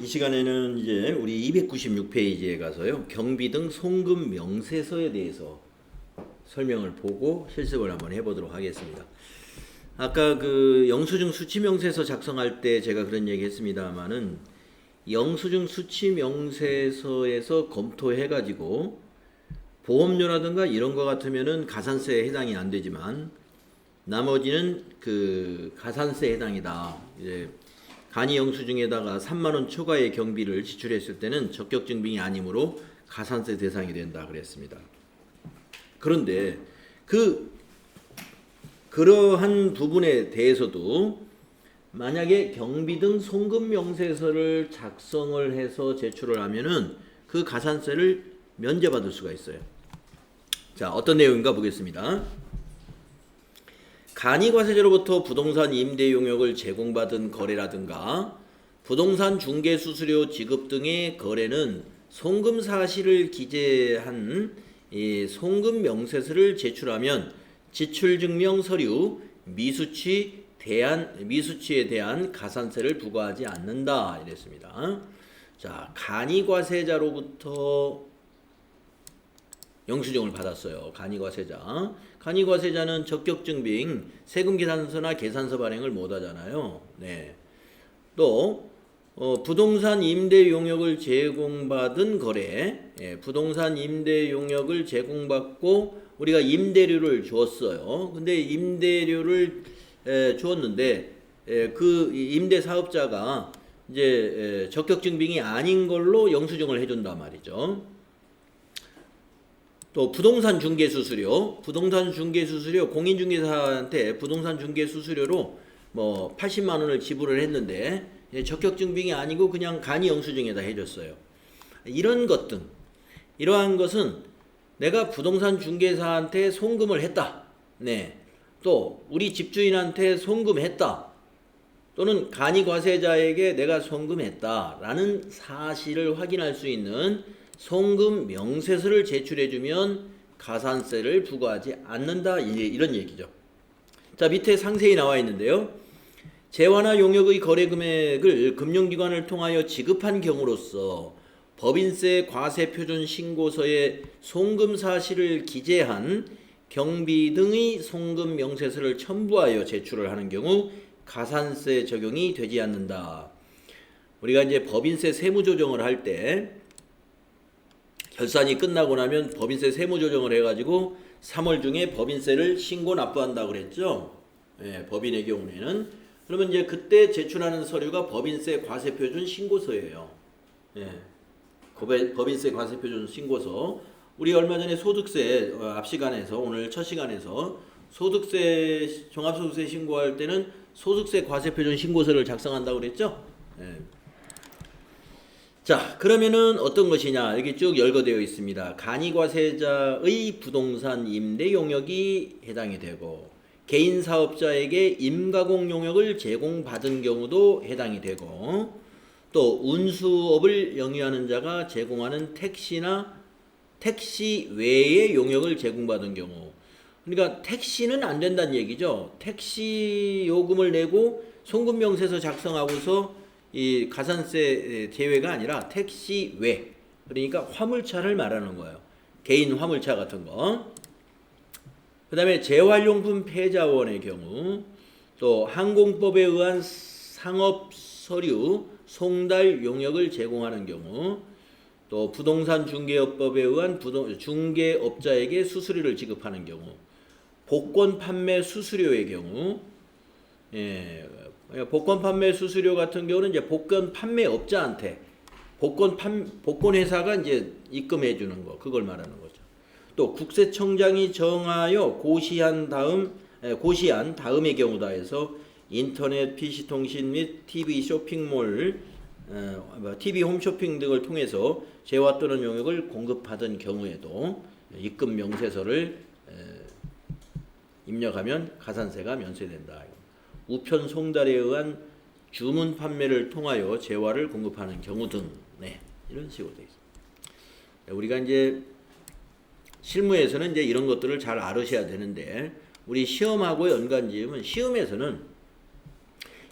이 시간에는 이제 우리 296페이지에 가서요. 경비 등 송금 명세서에 대해서 설명을 보고 실습을 한번 해보도록 하겠습니다. 아까 그 영수증 수취명세서 작성할 때 제가 그런 얘기 했습니다만은 영수증 수취명세서에서 검토해가지고 보험료라든가 이런 거 같으면은 가산세에 해당이 안 되지만 나머지는 그 가산세에 해당이다. 이제 간이 영수증에다가 3만 원 초과의 경비를 지출했을 때는 적격 증빙이 아니므로 가산세 대상이 된다 그랬습니다. 그런데 그러한 부분에 대해서도 만약에 경비 등 송금 명세서를 작성을 해서 제출을 하면은 그 가산세를 면제받을 수가 있어요. 자, 어떤 내용인가 보겠습니다. 간이과세자로부터 부동산 임대 용역을 제공받은 거래라든가 부동산 중개 수수료 지급 등의 거래는 송금 사실을 기재한 이 송금 명세서를 제출하면 지출증명 서류 미수치에 대한 가산세를 부과하지 않는다 이랬습니다. 자, 간이과세자로부터 영수증을 받았어요. 간이과세자. 간이과세자는 적격증빙, 세금계산서나 계산서 발행을 못하잖아요. 네. 또 부동산 임대 용역을 제공받은 거래, 부동산 임대 용역을 제공받고 우리가 임대료를 주었어요. 근데 임대료를 주었는데 그 임대 사업자가 이제 적격증빙이 아닌 걸로 영수증을 해준단 말이죠. 또 부동산 중개 수수료, 공인중개사한테 부동산 중개 수수료로 뭐 80만 원을 지불을 했는데 적격 증빙이 아니고 그냥 간이 영수증에다 해줬어요. 이런 것 등 이러한 것은 내가 부동산 중개사한테 송금을 했다. 네. 또 우리 집주인한테 송금했다. 또는 간이 과세자에게 내가 송금했다라는 사실을 확인할 수 있는 송금 명세서를 제출해주면 가산세를 부과하지 않는다. 이런 얘기죠. 자, 밑에 상세히 나와 있는데요. 재화나 용역의 거래 금액을 금융기관을 통하여 지급한 경우로서 법인세 과세표준 신고서에 송금 사실을 기재한 경비 등의 송금 명세서를 첨부하여 제출을 하는 경우 가산세 적용이 되지 않는다. 우리가 이제 법인세 세무조정을 할 때 결산이 끝나고 나면 법인세 세무조정을 해가지고 3월 중에 법인세를 신고 납부한다고 그랬죠. 예, 법인의 경우에는. 그러면 이제 그때 제출하는 서류가 법인세 과세표준 신고서예요. 예, 법인세 과세표준 신고서. 우리 얼마 전에 소득세 앞 시간에서 오늘 첫 시간에서 소득세 종합소득세 신고할 때는 소득세 과세표준 신고서를 작성한다고 그랬죠. 예. 자, 그러면은 어떤 것이냐? 여기 쭉 열거되어 있습니다. 간이과세자의 부동산 임대 용역이 해당이 되고 개인 사업자에게 임가공 용역을 제공받은 경우도 해당이 되고 또 운수업을 영위하는 자가 제공하는 택시 외의 용역을 제공받은 경우, 그러니까 택시는 안 된다는 얘기죠. 택시 요금을 내고 송금명세서 작성하고서 이 가산세 제외가 아니라 택시 외, 그러니까 화물차를 말하는 거예요. 개인 화물차 같은 거. 그 다음에 재활용품 폐자원의 경우, 또 항공법에 의한 상업서류 송달 용역을 제공하는 경우, 또 부동산 중개업법에 의한 중개업자에게 수수료를 지급하는 경우, 복권 판매 수수료의 경우, 복권 판매 수수료 같은 경우는 이제 복권 판매업자한테 복권 회사가 이제 입금해 주는 거, 그걸 말하는 거죠. 또 국세청장이 정하여 고시한 다음의 경우다 해서 인터넷, PC 통신 및 TV 쇼핑몰, TV 홈쇼핑 등을 통해서 재화 또는 용역을 공급하던 경우에도 입금 명세서를 입력하면 가산세가 면세된다. 우편 송달에 의한 주문 판매를 통하여 재화를 공급하는 경우 등, 이런 식으로 되어 있습니다. 우리가 이제 실무에서는 이제 이런 것들을 잘 알으셔야 되는데, 우리 시험하고 연관지으면 시험에서는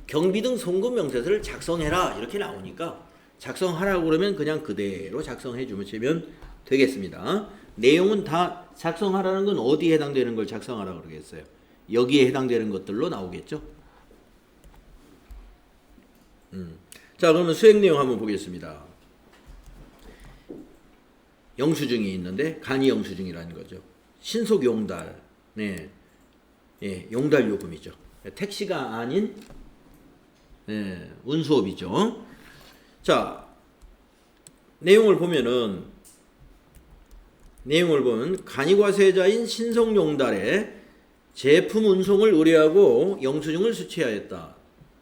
경비 등 송금 명세서를 작성해라 이렇게 나오니까 작성하라고 그러면 그냥 그대로 작성해 주시면 되겠습니다. 내용은 다 작성하라는 건 어디에 해당되는 걸 작성하라고 그러겠어요? 여기에 해당되는 것들로 나오겠죠? 자, 그러면 수행 내용 한번 보겠습니다. 영수증이 있는데 간이 영수증이라는 거죠. 신속 용달, 네, 예, 용달 요금이죠. 택시가 아닌 운수업이죠. 자, 내용을 보면 간이과세자인 신속용달에 제품 운송을 의뢰하고 영수증을 수취하였다.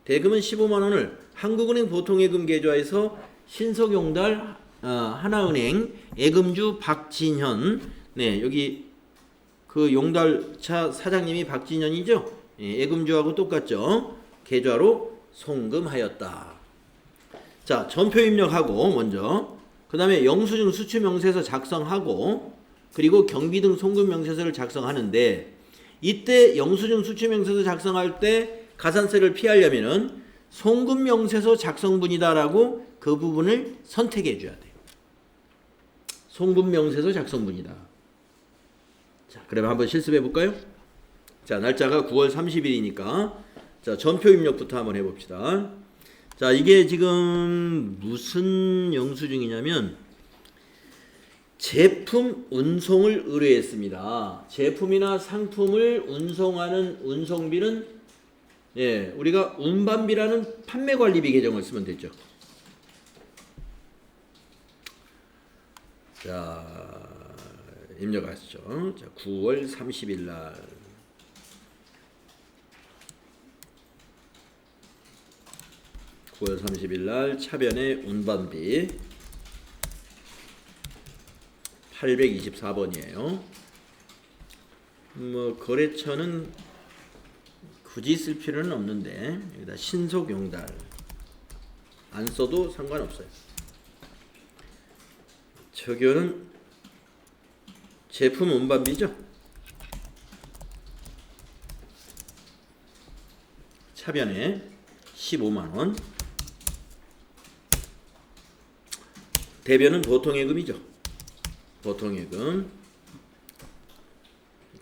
대금은 15만 원을 한국은행 보통예금 계좌에서 신속용달 하나은행 예금주 박진현, 네, 여기 그 용달차 사장님이 박진현이죠. 예, 예금주하고 똑같죠. 계좌로 송금하였다. 자, 전표 입력하고 먼저, 그 다음에 영수증 수취 명세서 작성하고, 그리고 경비등 송금 명세서를 작성하는데, 이때 영수증 수취 명세서 작성할 때 가산세를 피하려면은 송금 명세서 작성분이다라고 그 부분을 선택해 줘야 돼요. 송금 명세서 작성분이다. 자, 그러면 한번 실습해 볼까요? 자, 날짜가 9월 30일이니까 자, 전표 입력부터 한번 해봅시다. 자, 이게 지금 무슨 영수증이냐면 제품 운송을 의뢰했습니다. 제품이나 상품을 운송하는 운송비는 예, 우리가 운반비라는 판매관리비 계정을 쓰면 되죠. 자, 입력하시죠. 자, 9월 30일 날 9월 30일 날 차변의 운반비 824번이에요. 뭐 거래처는 굳이 쓸 필요는 없는데 여기다 신속용달 안 써도 상관없어요. 적용은 제품 운반비죠. 차변에 15만 원. 대변은 보통예금이죠. 보통예금.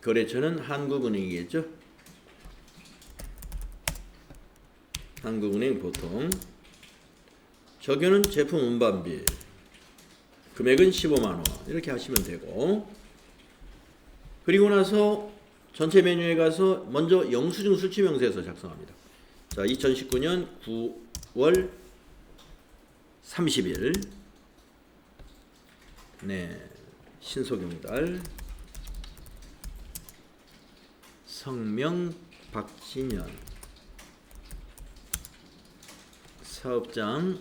거래처는 한국은행이겠죠. 한국은행 보통. 적용은 제품 운반비. 금액은 15만 원. 이렇게 하시면 되고. 그리고 나서 전체 메뉴에 가서 먼저 영수증 수취명세서 작성합니다. 자, 2019년 9월 30일 네, 신속용달 성명 박진현 사업장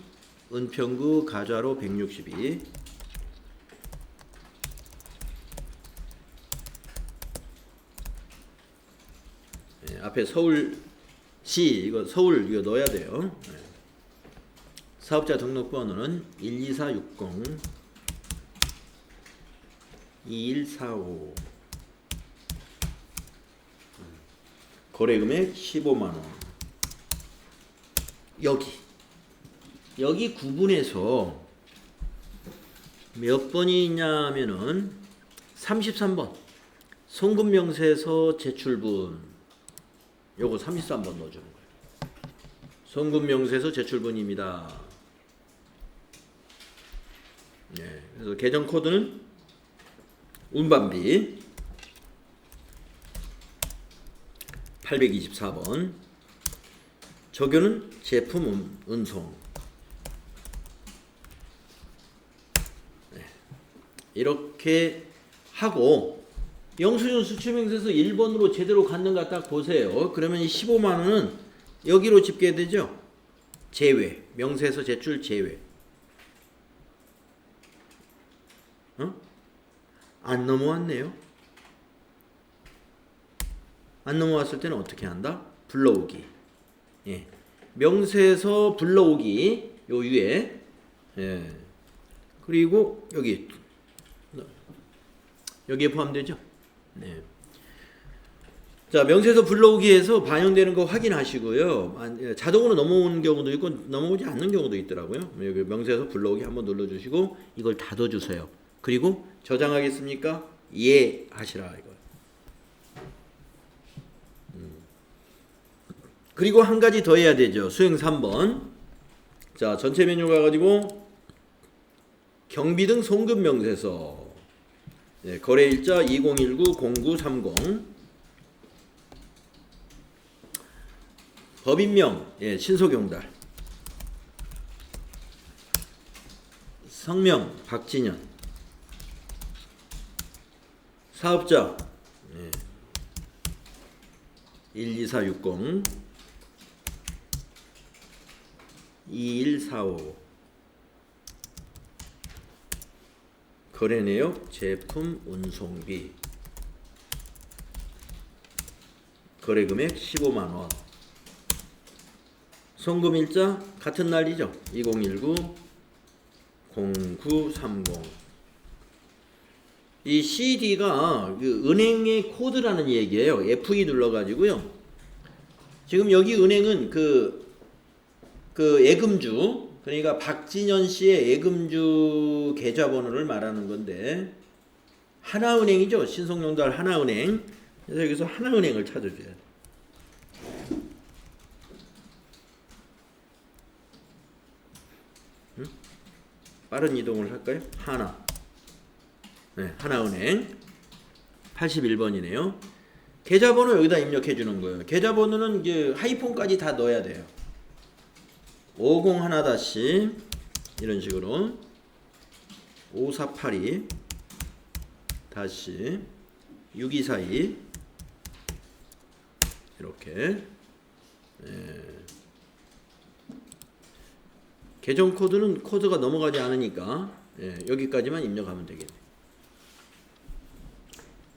은평구 가좌로 162 네, 앞에 서울시 이거 서울 이거 넣어야 돼요. 네. 사업자 등록번호는 12460 2145 거래금액 15만원 여기 구분에서 몇 번이 있냐면은 33번 송금명세서 제출분 요거 33번 넣어주는 거예요. 송금명세서 제출분입니다. 네, 그래서 계정 코드는 운반비 824번 적용은 제품 운송 네. 이렇게 하고 영수증 수취명세서 1번으로 제대로 갔는가 딱 보세요. 그러면 이 15만원은 여기로 집계되죠. 제외 명세서 제출 제외 안 넘어왔네요. 안 넘어왔을 때는 어떻게 한다? 불러오기. 예. 명세서 불러오기 요 위에 예. 그리고 여기에 포함되죠. 네. 자, 명세서 불러오기에서 반영되는 거 확인하시고요. 자동으로 넘어오는 경우도 있고 넘어오지 않는 경우도 있더라고요. 여기 명세서 불러오기 한번 눌러주시고 이걸 닫아주세요. 그리고 저장하겠습니까? 예 하시라 이거. 그리고 한 가지 더 해야 되죠. 수행 3번. 자, 전체 메뉴 가가지고 경비등 송금 명세서. 네, 거래일자 2019-0930. 법인명, 예, 신소경달. 성명, 박진현. 사업자, 예, 12460, 2145. 거래내역, 제품, 운송비. 거래금액 15만원. 송금일자 같은 날이죠. 2019-0930. 이 CD가 그 은행의 코드라는 얘기예요. F2 눌러가지고요. 지금 여기 은행은 그 예금주, 그러니까 박진현 씨의 예금주 계좌번호를 말하는 건데, 하나은행이죠. 신성용달 하나은행. 그래서 여기서 하나은행을 찾아줘야 돼. 빠른 이동을 할까요? 네, 하나은행 81번이네요. 계좌번호 여기다 입력해 주는 거예요. 계좌번호는 이제 하이폰까지 다 넣어야 돼요. 501- 이런 식으로 5482 다시 6242 이렇게. 네. 계정 코드는 코드가 넘어가지 않으니까, 예, 여기까지만 입력하면 되겠네요.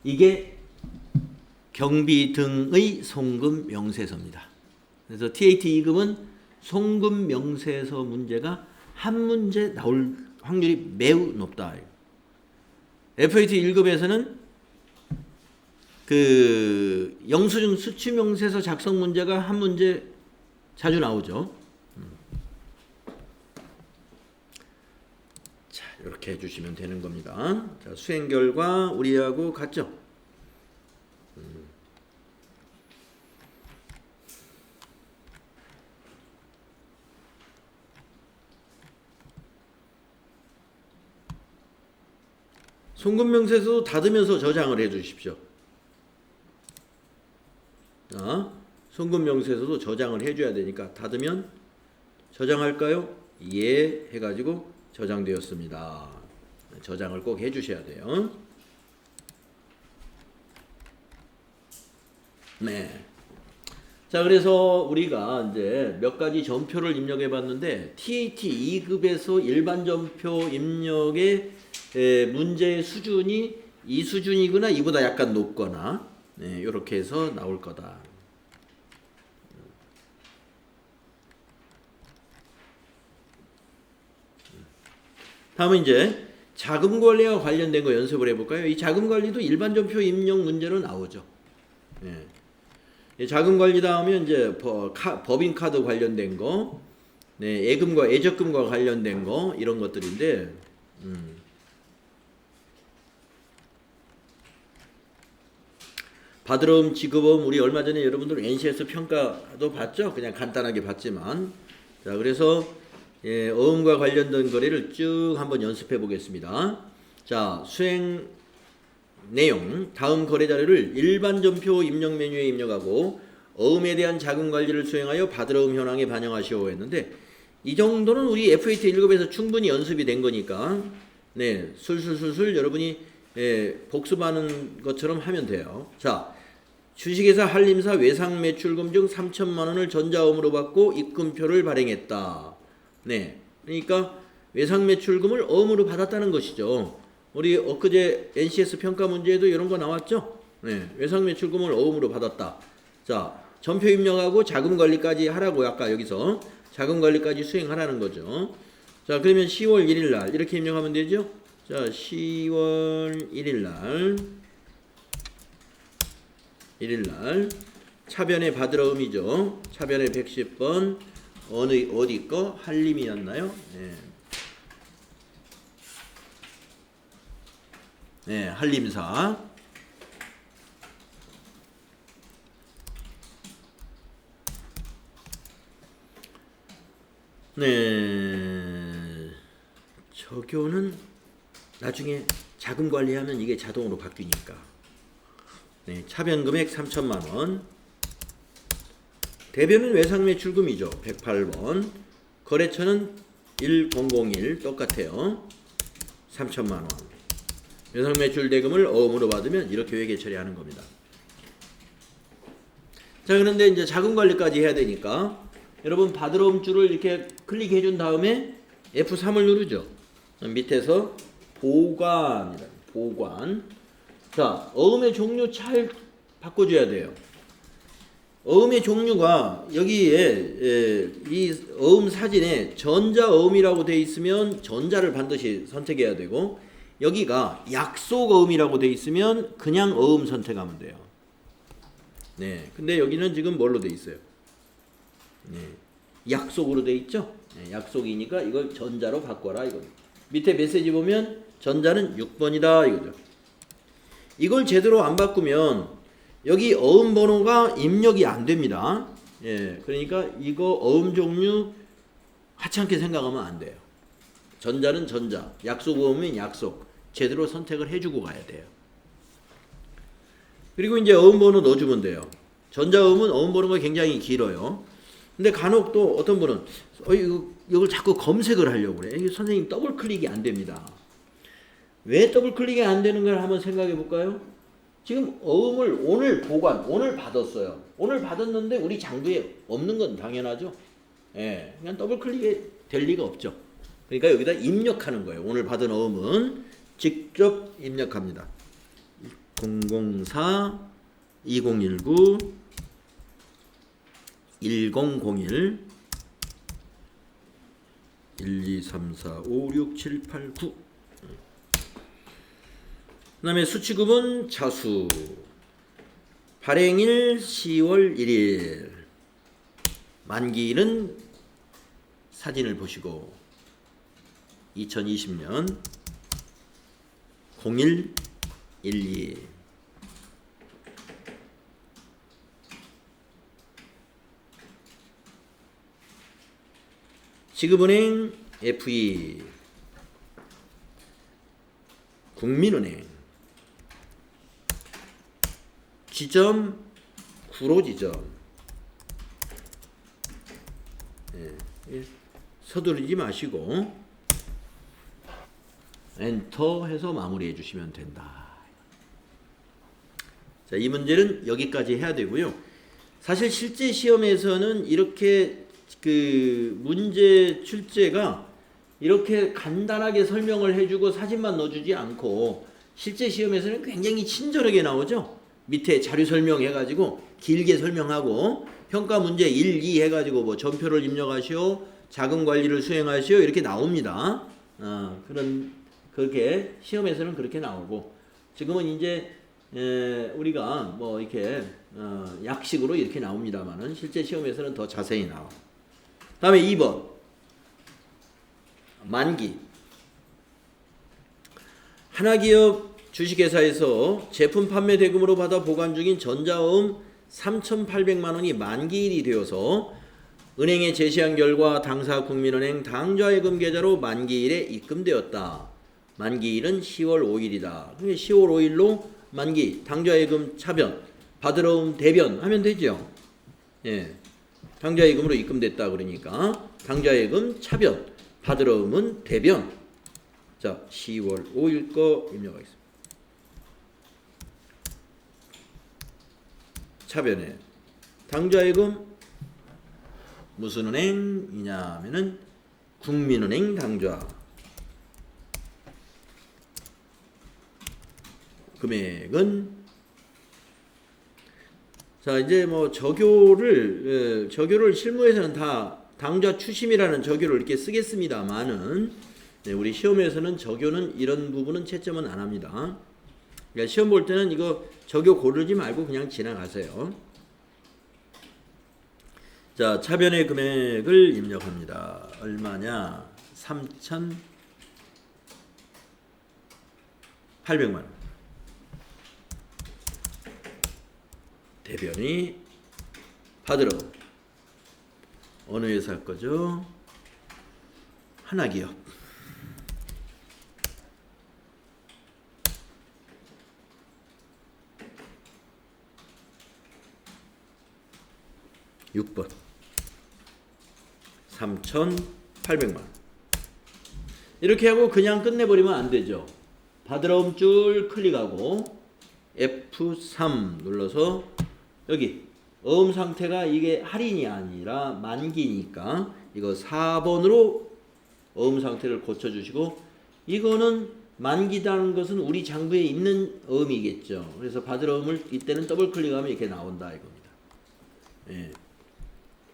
이게 경비 등의 송금 명세서입니다. 그래서 TAT 2급은 송금 명세서 문제가 한 문제 나올 확률이 매우 높다. FAT 1급에서는 그 영수증 수취 명세서 작성 문제가 한 문제 자주 나오죠. 이렇게 해주시면 되는 겁니다. 자, 수행 결과 우리하고 같죠? 송금명세서 닫으면서 저장을 해 주십시오. 송금명세서도 저장을 해줘야 되니까 닫으면 저장할까요? 예 해가지고 저장되었습니다. 저장을 꼭 해주셔야 돼요. 네. 자, 그래서 우리가 이제 몇 가지 점표를 입력해 봤는데, TAT 2급에서 일반 점표 입력의 문제의 수준이 이 수준이거나 이보다 약간 높거나, 네, 이렇게 해서 나올 거다. 다음은 이제 자금 관리와 관련된 거 연습을 해볼까요? 이 자금 관리도 일반 점표 입력 문제로 나오죠. 예. 자금 관리 다음에 이제 법인 카드 관련된 거, 네, 예금과 예적금과 관련된 거 이런 것들인데, 받으러움 지급음 우리 얼마 전에 여러분들 NCS 평가도 봤죠? 그냥 간단하게 봤지만, 자, 그래서 예, 어음과 관련된 거래를 쭉 한번 연습해 보겠습니다. 자, 수행 내용, 다음 거래 자료를 일반 점표 입력 메뉴에 입력하고 어음에 대한 자금 관리를 수행하여 받으러움 현황에 반영하시오 했는데, 이 정도는 우리 FAT 1급에서 충분히 연습이 된 거니까, 네, 술술술술 여러분이 복습하는 것처럼 하면 돼요. 자, 주식회사 한림사 외상 매출금 중 3천만 원을 전자음으로 받고 입금표를 발행했다. 네, 그러니까 외상 매출금을 어음으로 받았다는 것이죠. 우리 엊그제 NCS 평가 문제에도 이런 거 나왔죠. 네, 외상 매출금을 어음으로 받았다. 자, 전표 입력하고 자금 관리까지 하라고, 아까 여기서 자금 관리까지 수행하라는 거죠. 자, 그러면 10월 1일 날 이렇게 입력하면 되죠. 자, 10월 1일 날 1일날 차변에 받으러 음이죠. 차변에 110번 어디 거? 한림이었나요? 네, 한림사. 네, 저교는 나중에 자금 관리하면 이게 자동으로 바뀌니까. 네, 차변 금액 3천만 원. 대변은 외상매출금이죠. 108번. 거래처는 1001 똑같아요. 3천만 원. 외상매출 대금을 어음으로 받으면 이렇게 회계 처리하는 겁니다. 자, 그런데 이제 자금 관리까지 해야 되니까 여러분 받으러 음줄을 이렇게 클릭해 준 다음에 F3을 누르죠. 밑에서 보관이다. 보관. 자, 어음의 종류 잘 바꿔줘야 돼요. 어음의 종류가 여기에 이 어음 사진에 전자어음이라고 되어 있으면 전자를 반드시 선택해야 되고, 여기가 약속어음이라고 되어 있으면 그냥 어음 선택하면 돼요. 네, 근데 여기는 지금 뭘로 되어 있어요? 네, 약속으로 되어 있죠? 네, 약속이니까 이걸 전자로 바꿔라 이거. 밑에 메시지 보면 전자는 6번이다 이거죠. 이걸 제대로 안 바꾸면 여기 어음 번호가 입력이 안 됩니다. 예, 그러니까 이거 어음 종류 하찮게 생각하면 안 돼요. 전자는 전자, 약속 어음은 약속, 제대로 선택을 해주고 가야 돼요. 그리고 이제 어음 번호 넣어주면 돼요. 전자어음은 어음 번호가 굉장히 길어요. 근데 간혹 또 어떤 분은 이걸 자꾸 검색을 하려고 그래. 이게 선생님 더블 클릭이 안 됩니다. 왜 더블 클릭이 안 되는 걸 한번 생각해 볼까요? 지금 어음을 오늘 보관, 오늘 받았어요. 오늘 받았는데 우리 장부에 없는 건 당연하죠. 예, 그냥 더블 클릭이 될 리가 없죠. 그러니까 여기다 입력하는 거예요. 오늘 받은 어음은 직접 입력합니다. 004 2019 1001 123456789. 그 다음에 수취급은 자수. 발행일 10월 1일. 만기일은 사진을 보시고 2020년 0112. 지급은행 FE, 국민은행, 지점 구로지점. 예, 서두르지 마시고 엔터 해서 마무리해 주시면 된다. 자, 이 문제는 여기까지 해야 되고요. 사실 실제 시험에서는 이렇게 그 문제 출제가 이렇게 간단하게 설명을 해주고 사진만 넣어주지 않고 실제 시험에서는 굉장히 친절하게 나오죠. 밑에 자료 설명해가지고 길게 설명하고 평가 문제 1, 2 해가지고 뭐 전표를 입력하시오, 자금 관리를 수행하시오 이렇게 나옵니다. 그렇게 시험에서는 그렇게 나오고, 지금은 이제 우리가 뭐 이렇게 약식으로 이렇게 나옵니다만은 실제 시험에서는 더 자세히 나와. 다음에 2번 만기. 하나기업 주식회사에서 제품 판매 대금으로 받아 보관 중인 전자어음 3,800만 원이 만기일이 되어서 은행에 제시한 결과 당사 국민은행 당좌예금 계좌로 만기일에 입금되었다. 만기일은 10월 5일이다. 10월 5일로 만기 당좌예금 차변, 받으러 음 대변 하면 되죠. 예. 당좌예금으로 입금됐다 그러니까 당좌예금 차변, 받으러 음은 대변. 자, 10월 5일 거 입력하겠습니다. 차변에 당좌예금 무슨 은행이냐 하면은 국민은행 당좌. 금액은 자, 이제 뭐 저교를 실무에서는 다 당좌 추심이라는 저교를 이렇게 쓰겠습니다만은 우리 시험에서는 저교는 이런 부분은 채점은 안 합니다. 그러니까 시험 볼 때는 이거 적요 고르지 말고 그냥 지나가세요. 자, 차변의 금액을 입력합니다. 얼마냐? 3,800만 원. 대변이 받으러 어느 회사 거죠? 하나기업. 6번 3,800만 원. 이렇게 하고 그냥 끝내버리면 안 되죠. 받으러 온 줄 클릭하고 F3 눌러서 여기 어음 상태가 이게 할인이 아니라 만기니까 이거 4번으로 어음 상태를 고쳐주시고, 이거는 만기라는 것은 우리 장부에 있는 어음이겠죠. 그래서 받으러 어음을 이때는 더블 클릭하면 이렇게 나온다 이겁니다. 예.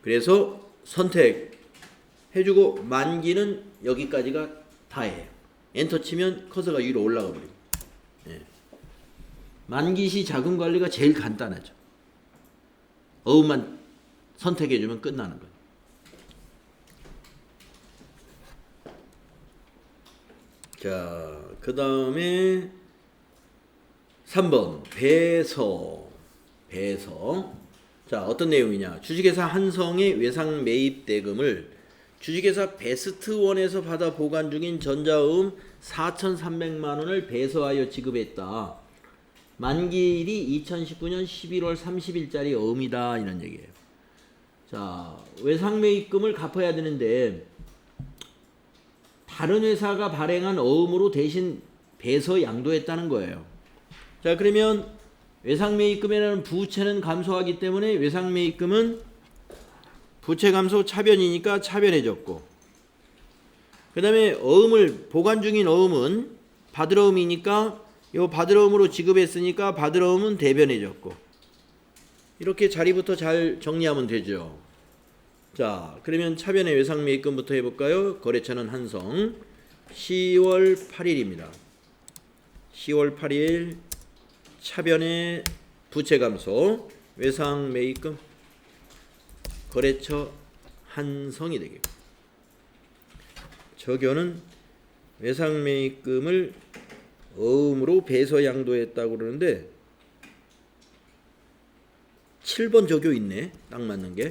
그래서 선택해주고 만기는 여기까지가 다예요. 엔터 치면 커서가 위로 올라가 버립니다. 예. 만기시 자금 관리가 제일 간단하죠. 어음만 선택해주면 끝나는 거예요. 자, 그 다음에 3번 배서. 자, 어떤 내용이냐? 주식회사 한성의 외상 매입 대금을 주식회사 베스트원에서 받아 보관 중인 전자어음 4,300만 원을 배서하여 지급했다. 만기일이 2019년 11월 30일짜리 어음이다 이런 얘기예요. 자, 외상 매입금을 갚아야 되는데 다른 회사가 발행한 어음으로 대신 배서 양도했다는 거예요. 자, 그러면 외상 매입금에는 부채는 감소하기 때문에 외상 매입금은 부채 감소 차변이니까 차변해졌고, 그 다음에 어음을 보관 중인 어음은 받으러 어음이니까 요 받으러 어음으로 지급했으니까 받으러 어음은 대변해졌고, 이렇게 자리부터 잘 정리하면 되죠. 자, 그러면 차변의 외상 매입금부터 해볼까요? 거래처는 한성 10월 8일입니다. 10월 8일 차변의 부채 감소 외상 매입금 거래처 한성이 되겠고, 적요는 외상 매입금을 어음으로 배서 양도했다고 그러는데 7번 적요 있네. 딱 맞는 게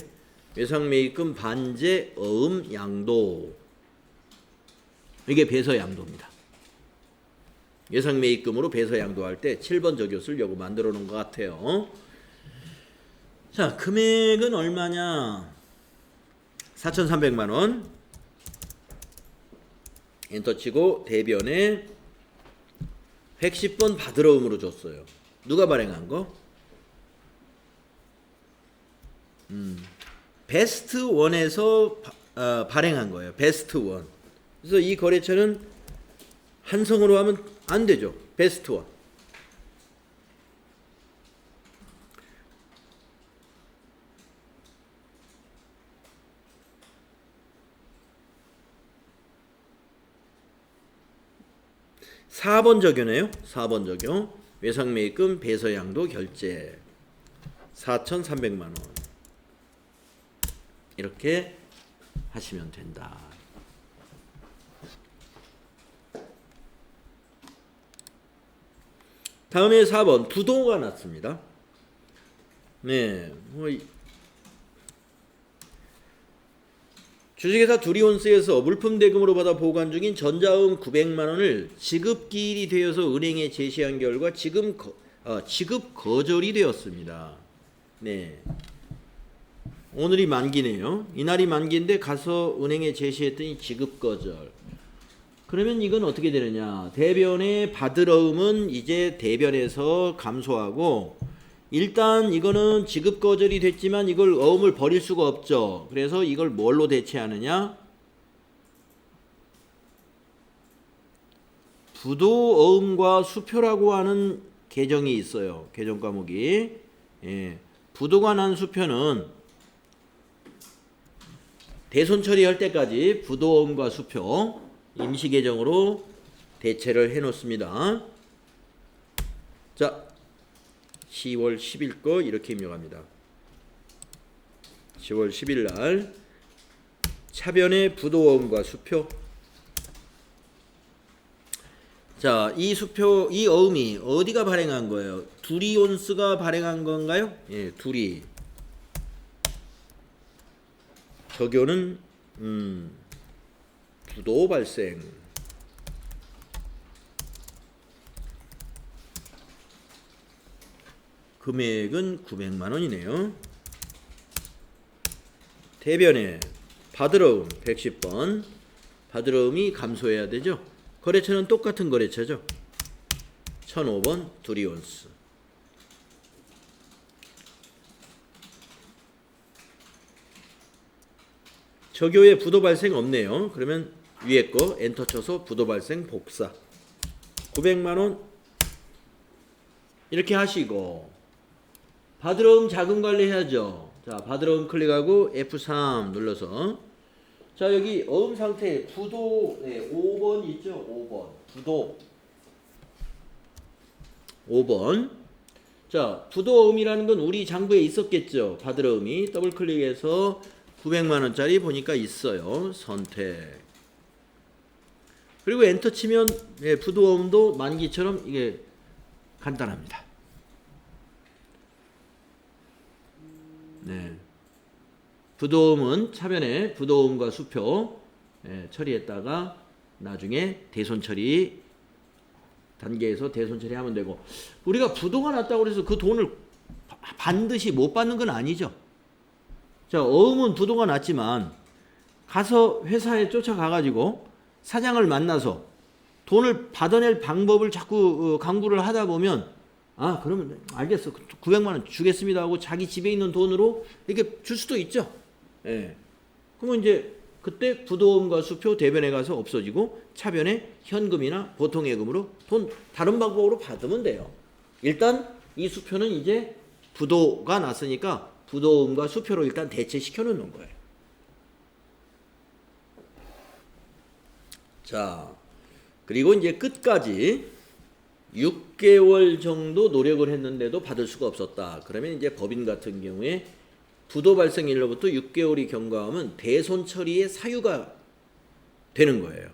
외상 매입금 반제 어음 양도, 이게 배서 양도입니다. 외상 매입금으로 배서 양도할 때 7번 적요 쓰려고 만들어 놓은 것 같아요. 자, 금액은 얼마냐? 4,300만 원. 엔터 치고 대변에 110번 받으러 음으로 줬어요. 누가 발행한 거? 베스트 원에서 발행한 거예요. 베스트 원. 그래서 이 거래처는 한성으로 하면 안 되죠. 베스트 원. (4번) 적요네요. 4번 적요. 외상 매입금 배서 양도 결제 4,300만 원. 이렇게 하시면 된다. 다음에 4번 부도가 났습니다. 네, 주식회사 두리온스에서 물품 대금으로 받아 보관 중인 전자어음 900만 원을 지급기일이 되어서 은행에 제시한 결과 지급 거절이 되었습니다. 네, 오늘이 만기네요. 이날이 만기인데 가서 은행에 제시했더니 지급 거절. 그러면 이건 어떻게 되느냐? 대변의 받으러음은 이제 대변에서 감소하고, 일단 이거는 지급 거절이 됐지만 이걸 어음을 버릴 수가 없죠. 그래서 이걸 뭘로 대체하느냐? 부도어음과 수표라고 하는 계정이 있어요. 계정 과목이. 예. 부도가 난 수표는 대손 처리할 때까지 부도어음과 수표 임시 계정으로 대체를 해 놓습니다. 자, 10월 10일 거 이렇게 입력합니다. 10월 10일 날 차변의 부도어음과 수표. 자, 이 수표, 이 어음이 어디가 발행한 거예요? 두리온스가 발행한 건가요? 예, 두리. 적요는 부도 발생. 금액은 900만 원이네요. 대변에 받으러움 110번. 받으러움이 감소해야 되죠. 거래처는 똑같은 거래처죠. 1005번 두리온스. 적요에 부도 발생 없네요. 그러면 위에 거 엔터 쳐서 부도 발생 복사. 900만 원 이렇게 하시고 받으러움 자금 관리해야죠. 자, 받으러움 클릭하고 F3 눌러서 자, 여기 어음 상태 부도 5번 있죠. 5번 부도 5번. 자, 부도어음이라는 건 우리 장부에 있었겠죠. 받으러음이 더블 클릭해서 900만 원짜리 보니까 있어요. 선택. 그리고 엔터 치면 부도어음도 만기처럼 이게 간단합니다. 네. 부도음은 차변에 부도음과 수표 처리했다가 나중에 대손 처리 단계에서 대손 처리하면 되고, 우리가 부도가 났다고 해서 그 돈을 반드시 못 받는 건 아니죠. 자, 어음은 부도가 났지만 가서 회사에 쫓아가가지고 사장을 만나서 돈을 받아낼 방법을 자꾸 강구를 하다 보면 아, 그러면 알겠어. 900만 원 주겠습니다 하고 자기 집에 있는 돈으로 이렇게 줄 수도 있죠. 예. 그러면 이제 그때 부도음과 수표 대변에 가서 없어지고 차변에 현금이나 보통예금으로 돈 다른 방법으로 받으면 돼요. 일단 이 수표는 이제 부도가 났으니까 부도음과 수표로 일단 대체시켜 놓는 거예요. 자, 그리고 이제 끝까지 6개월 정도 노력을 했는데도 받을 수가 없었다. 그러면 이제 법인 같은 경우에 부도 발생일로부터 6개월이 경과하면 대손 처리의 사유가 되는 거예요.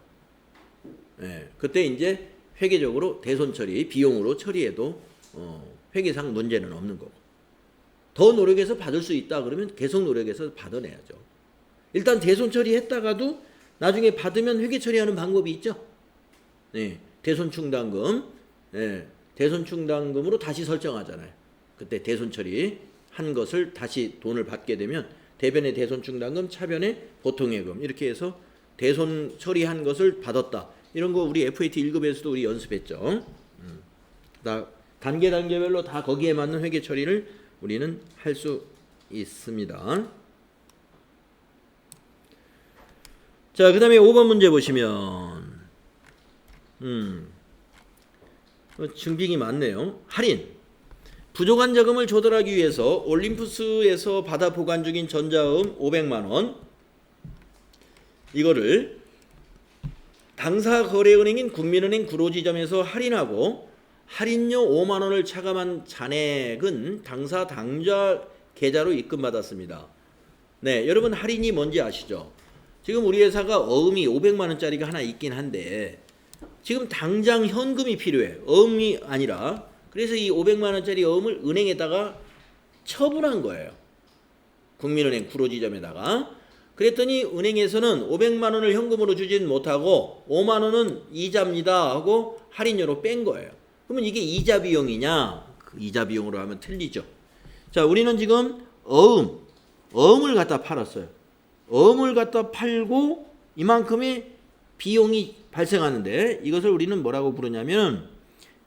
예, 그때 이제 회계적으로 대손 처리 비용으로 처리해도 회계상 문제는 없는 거고, 더 노력해서 받을 수 있다 그러면 계속 노력해서 받아내야죠. 일단 대손 처리했다가도 나중에 받으면 회계 처리하는 방법이 있죠. 네, 대손 충당금, 대손 충당금으로 다시 설정하잖아요. 그때 대손 처리 한 것을 다시 돈을 받게 되면 대변의 대손 충당금, 차변의 보통예금 이렇게 해서 대손 처리한 것을 받았다. 이런 거 우리 FAT 1급에서도 우리 연습했죠. 단계별로 다 거기에 맞는 회계 처리를 우리는 할 수 있습니다. 자, 그 다음에 5번 문제 보시면 증빙이 많네요. 할인. 부족한 자금을 조달하기 위해서 올림푸스에서 받아 보관 중인 전자음 500만 원, 이거를 당사거래은행인 국민은행 구로지점에서 할인하고 할인료 5만 원을 차감한 잔액은 당사 당좌 계좌로 입금받았습니다. 네, 여러분 할인이 뭔지 아시죠? 지금 우리 회사가 어음이 500만 원짜리가 하나 있긴 한데 지금 당장 현금이 필요해. 어음이 아니라. 그래서 이 500만 원짜리 어음을 은행에다가 처분한 거예요. 국민은행 구로지점에다가. 그랬더니 은행에서는 500만 원을 현금으로 주진 못하고 5만 원은 이자입니다 하고 할인료로 뺀 거예요. 그러면 이게 이자 비용이냐? 이자 비용으로 하면 틀리죠. 자, 우리는 지금 어음을 갖다 팔았어요. 어음을 갖다 팔고 이만큼의 비용이 발생하는데 이것을 우리는 뭐라고 부르냐면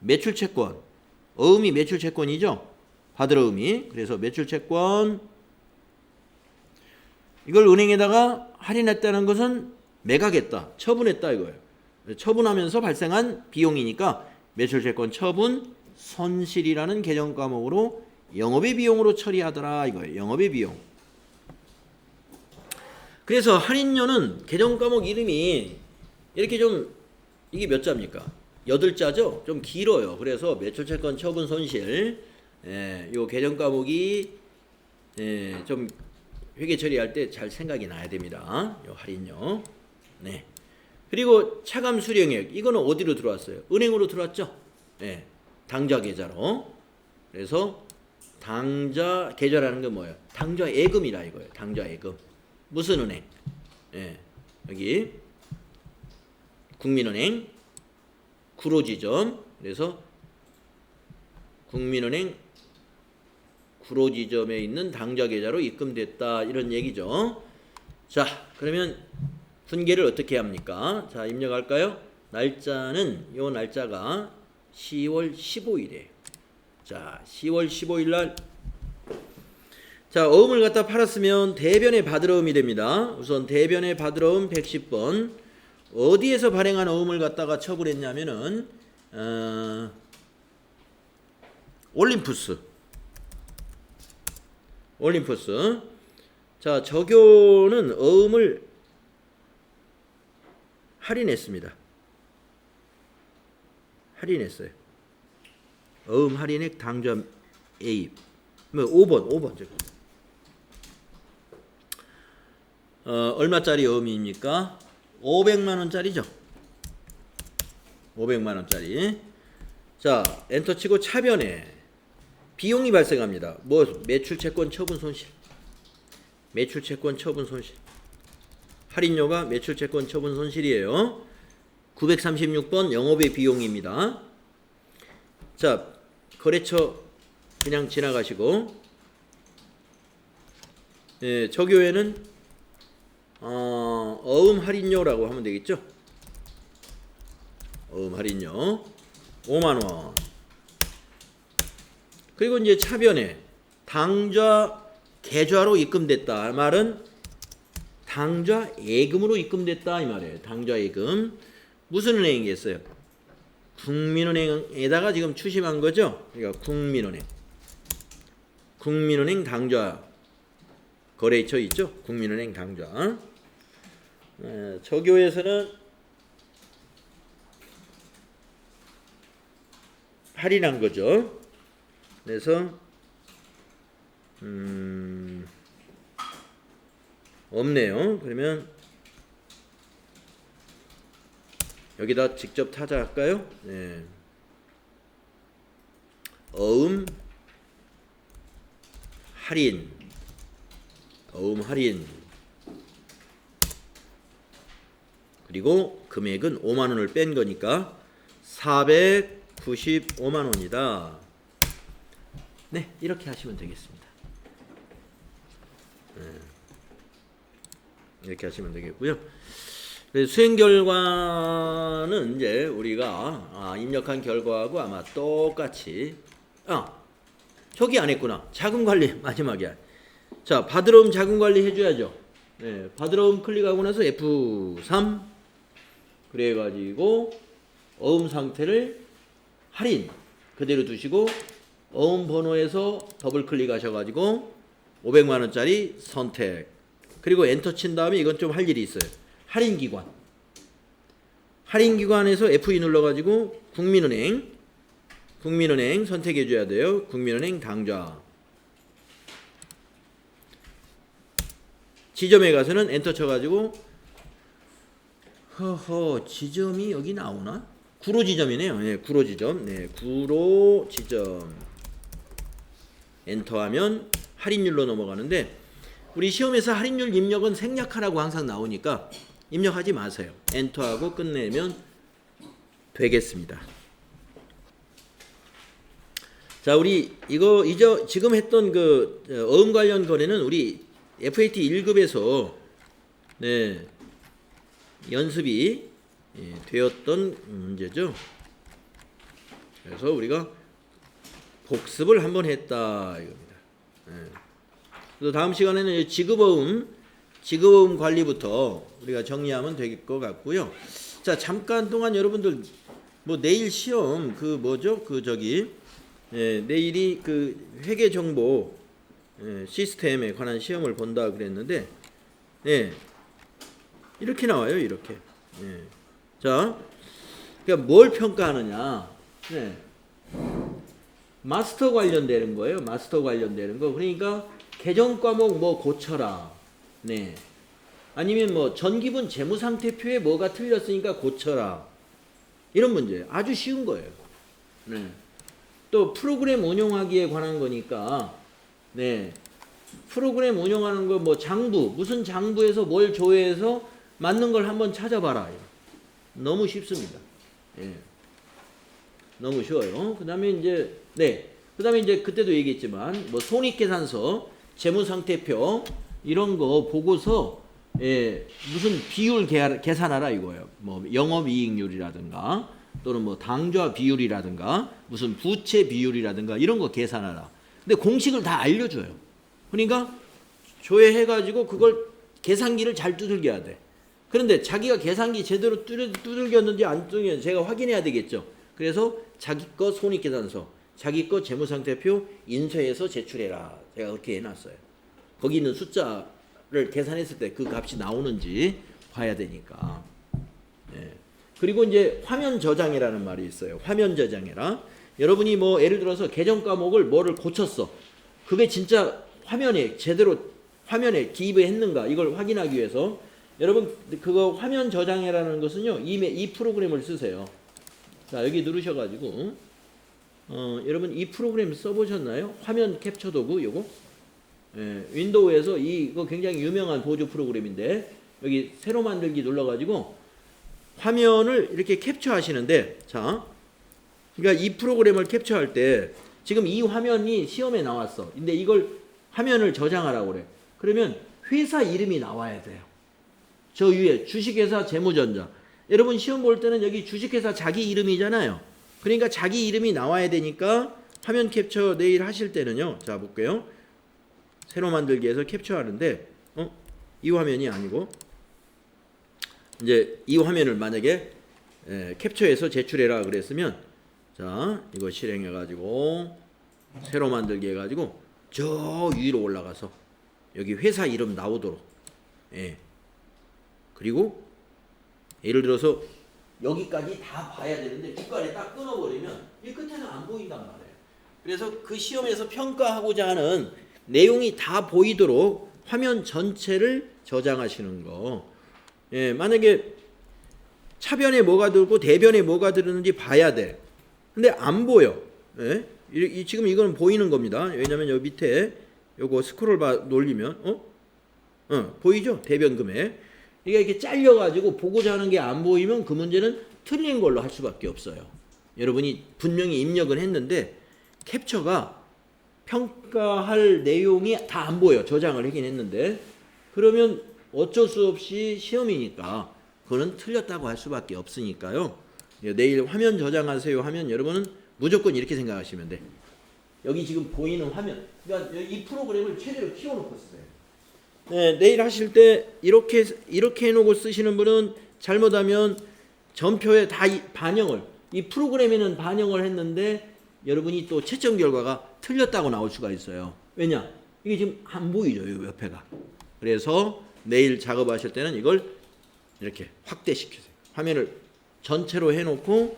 매출채권. 어음이 매출채권이죠. 받으러음이. 그래서 매출채권, 이걸 은행에다가 할인했다는 것은 매각했다, 처분했다 이거예요. 처분하면서 발생한 비용이니까 매출채권 처분 손실이라는 계정 과목으로 영업의 비용으로 처리하더라 이거예요. 영업의 비용. 그래서 할인료는 계정 과목 이름이 이렇게 좀, 이게 몇 자입니까? 8자죠. 좀 길어요. 그래서 매출채권 처분 손실 요 개정 과목이 좀 회계 처리할 때 잘 생각이 나야 됩니다. 요 할인요. 네. 그리고 차감 수령액 이거는 어디로 들어왔어요? 은행으로 들어왔죠. 네. 당좌 계좌로. 그래서 당좌 계좌라는 건 뭐예요? 당좌 예금이라 이거예요. 당좌 예금. 무슨 은행? 여기 국민은행 구로지점. 그래서 국민은행 구로지점에 있는 당좌 계좌로 입금됐다 이런 얘기죠. 자, 그러면 분계를 어떻게 합니까? 자, 입력할까요? 날짜는 요 날짜가 10월 15일이에요. 자, 10월 15일 날 자, 어음을 갖다 팔았으면 대변에 받으러음이 됩니다. 우선 대변에 받으러음 110번 어디에서 발행한 어음을 갖다가 처분했냐면은 올림푸스. 자, 저교는 어음을 할인했습니다. 할인했어요. 어음 할인액 당좌 A. 뭐 5번 저거. 얼마짜리 어음입니까? 500만 원짜리죠. 500만 원짜리. 자, 엔터 치고 차변에 비용이 발생합니다. 뭐 매출채권 처분 손실. 매출채권 처분 손실. 할인료가 매출채권 처분 손실이에요. 936번 영업의 비용입니다. 자, 거래처 그냥 지나가시고 저교에는 어음 할인료라고 하면 되겠죠. 어음 할인료 5만원. 그리고 이제 차변에 당좌 계좌로 입금됐다. 말은 당좌 예금으로 입금됐다 이 말이에요. 당좌 예금. 무슨 은행이겠어요? 국민은행에다가 지금 추심한 거죠. 그러니까 국민은행 당좌 거래처 있죠. 국민은행 당좌. 저교에서는 할인한 거죠. 그래서 없네요. 그러면 여기다 직접 타자할까요? 네. 어음 할인. 그리고 금액은 5만 원을 뺀 거니까 495만 원이다. 네, 이렇게 하시면 되겠습니다. 이렇게 하시면 되겠고요. 수행 결과는 이제 우리가 입력한 결과하고 아마 똑같이 저기 안 했구나. 자금 관리 마지막이야. 자, 받으러움 자금 관리 해줘야죠. 네, 받으러움 클릭하고 나서 F3 그래가지고 어음 상태를 할인 그대로 두시고 어음 번호에서 더블 클릭하셔가지고 500만 원짜리 선택. 그리고 엔터 친 다음에 이건 좀 할 일이 있어요. 할인기관. 할인기관에서 F2 눌러가지고 국민은행 선택해줘야 돼요. 국민은행 당좌. 지점에 가서는 엔터 쳐가지고 지점이 여기 나오나? 구로지점이네요. 네, 구로지점. 네, 구로지점. 엔터하면 할인율로 넘어가는데 우리 시험에서 할인율 입력은 생략하라고 항상 나오니까 입력하지 마세요. 엔터하고 끝내면 되겠습니다. 자, 우리 이거 지금 했던 그 어음 관련 거래는 우리 FAT 1급에서 네, 연습이 되었던 문제죠. 그래서 우리가 복습을 한번 했다 이겁니다. 그래서 다음 시간에는 지급어음 관리부터 우리가 정리하면 될 것 같고요. 자, 잠깐 동안 여러분들 뭐 내일 시험 내일이 그 회계 정보 시스템에 관한 시험을 본다 그랬는데 이렇게 나와요. 이렇게. 자, 그러니까 뭘 평가하느냐? 네. 마스터 관련되는 거예요. 마스터 관련되는 거. 그러니까 개정 과목 뭐 고쳐라. 네. 아니면 뭐 전기분 재무상태표에 뭐가 틀렸으니까 고쳐라. 이런 문제. 아주 쉬운 거예요. 네. 또 프로그램 운영하기에 관한 거니까 네. 프로그램 운영하는 거 뭐 장부 무슨 장부에서 뭘 조회해서 맞는 걸 한번 찾아봐라. 너무 쉽습니다. 예. 너무 쉬워요. 그다음에 이제 네. 그다음에 이제 그때도 얘기했지만 뭐 손익계산서, 재무상태표 이런 거 보고서 예, 무슨 비율 계산하라 이거예요. 뭐 영업이익률이라든가 또는 뭐 당좌 비율이라든가 무슨 부채 비율이라든가 이런 거 계산하라. 근데 공식을 다 알려줘요. 그러니까 조회해가지고 그걸 계산기를 잘 두들겨야 돼. 그런데 자기가 계산기 제대로 두들겼는지 안 두들겼는지 제가 확인해야 되겠죠. 그래서 자기 거 손익계산서, 자기 거 재무상태표 인쇄해서 제출해라. 제가 그렇게 해놨어요. 거기 있는 숫자를 계산했을 때 그 값이 나오는지 봐야 되니까. 예. 그리고 이제 화면 저장이라는 말이 있어요. 화면 저장해라. 여러분이 뭐 예를 들어서 개정 과목을 뭐를 고쳤어. 그게 진짜 화면에 제대로 화면에 기입했는가 이걸 확인하기 위해서 여러분 그거 화면 저장해라는 것은요. 이 프로그램을 쓰세요. 자 여기 누르셔가지고 여러분 이 프로그램 써보셨나요? 화면 캡처 도구 요거 예, 윈도우에서 이거 굉장히 유명한 보조 프로그램인데 여기 새로 만들기 눌러가지고 화면을 이렇게 캡처하시는데 자 그러니까 이 프로그램을 캡처할 때 지금 이 화면이 시험에 나왔어. 근데 이걸 화면을 저장하라고 그래. 그러면 회사 이름이 나와야 돼요. 저 위에 주식회사 재무전자. 여러분 시험 볼 때는 여기 주식회사 자기 이름이잖아요. 그러니까 자기 이름이 나와야 되니까 화면 캡처 내일 하실 때는요. 자 볼게요. 새로 만들기에서 캡처하는데 이 화면이 아니고 이제 이 화면을 만약에 캡처해서 제출해라 그랬으면 자 이거 실행해 가지고 새로 만들기 해 가지고 저 위로 올라가서 여기 회사 이름 나오도록 예. 그리고 예를 들어서 여기까지 다 봐야 되는데 중간에 딱 끊어버리면 이 끝에는 안 보인단 말이에요. 그래서 그 시험에서 평가하고자 하는 내용이 다 보이도록 화면 전체를 저장하시는 거. 예, 만약에 차변에 뭐가 들고 대변에 뭐가 들었는지 봐야 돼. 근데 안 보여. 예? 지금 이거는 보이는 겁니다. 왜냐면 여기 밑에 요거 스크롤 놀리면 보이죠? 대변 금액. 이게 이렇게 잘려가지고 보고자 하는 게 안 보이면 그 문제는 틀린 걸로 할 수밖에 없어요. 여러분이 분명히 입력은 했는데 캡처가 평가할 내용이 다 안 보여. 저장을 하긴 했는데 그러면 어쩔 수 없이 시험이니까 그거는 틀렸다고 할 수밖에 없으니까요. 내일 화면 저장하세요 하면 여러분은 무조건 이렇게 생각하시면 돼. 여기 지금 보이는 화면. 그러니까 이 프로그램을 최대로 키워놓고 쓰세요. 네, 내일 하실 때 이렇게 해놓고 쓰시는 분은 잘못하면 전표에 다 반영을 이 프로그램에는 반영을 했는데 여러분이 또 채점 결과가 틀렸다고 나올 수가 있어요. 왜냐? 이게 지금 안 보이죠, 이 옆에가. 그래서 내일 작업하실 때는 이걸 이렇게 확대시키세요. 화면을 전체로 해놓고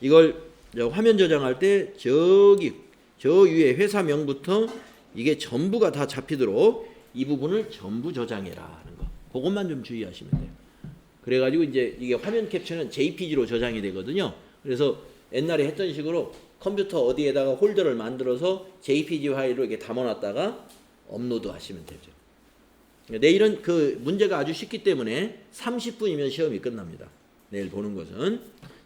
이걸 화면 저장할 때 저기 저 위에 회사명부터 이게 전부가 다 잡히도록 이 부분을 전부 저장해라 하는 거. 그것만 좀 주의하시면 돼요. 그래가지고 이제 이게 화면 캡처는 JPG로 저장이 되거든요. 그래서 옛날에 했던 식으로 컴퓨터 어디에다가 홀더를 만들어서 JPG 파일로 이렇게 담아놨다가 업로드 하시면 되죠. 내일은 그 문제가 아주 쉽기 때문에 30분이면 시험이 끝납니다. 내일 보는 것은.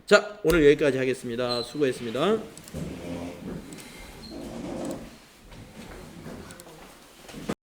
자, 오늘 여기까지 하겠습니다. 수고했습니다.